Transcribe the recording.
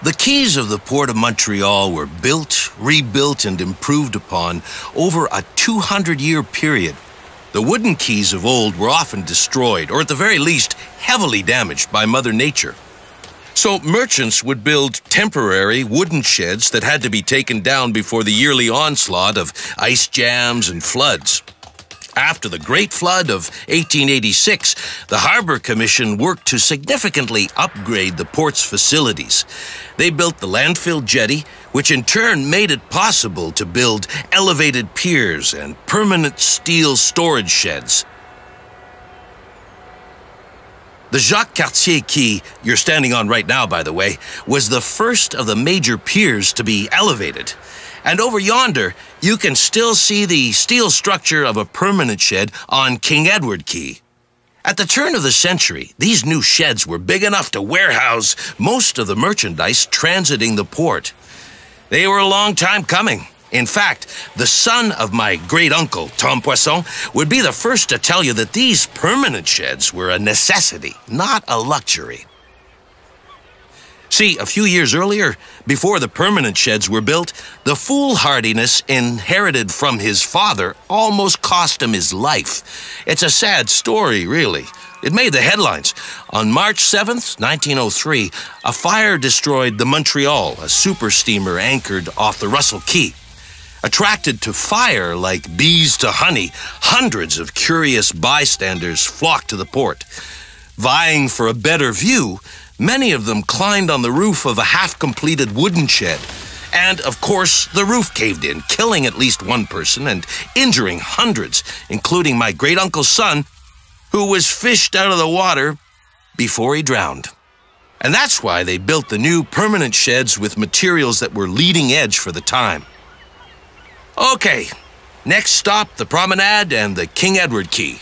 The quays of the Port of Montreal were built, rebuilt, and improved upon over a 200-year period. The wooden quays of old were often destroyed, or at the very least, heavily damaged by Mother Nature. So merchants would build temporary wooden sheds that had to be taken down before the yearly onslaught of ice jams and floods. After the Great Flood of 1886, the Harbor Commission worked to significantly upgrade the port's facilities. They built the landfill jetty, which in turn made it possible to build elevated piers and permanent steel storage sheds. The Jacques Cartier Quay, you're standing on right now, by the way, was the first of the major piers to be elevated. And over yonder, you can still see the steel structure of a permanent shed on King Edward Quay. At the turn of the century, these new sheds were big enough to warehouse most of the merchandise transiting the port. They were a long time coming. In fact, the son of my great-uncle, Tom Poisson, would be the first to tell you that these permanent sheds were a necessity, not a luxury. See, a few years earlier, before the permanent sheds were built, the foolhardiness inherited from his father almost cost him his life. It's a sad story, really. It made the headlines. On March 7th, 1903, a fire destroyed the Montreal, a super steamer anchored off the Russell Quay. Attracted to fire like bees to honey, hundreds of curious bystanders flocked to the port. Vying for a better view, many of them climbed on the roof of a half-completed wooden shed. And, of course, the roof caved in, killing at least one person and injuring hundreds, including my great-uncle's son, who was fished out of the water before he drowned. And that's why they built the new permanent sheds with materials that were leading edge for the time. Okay, next stop, the Promenade and the King Edward Quay.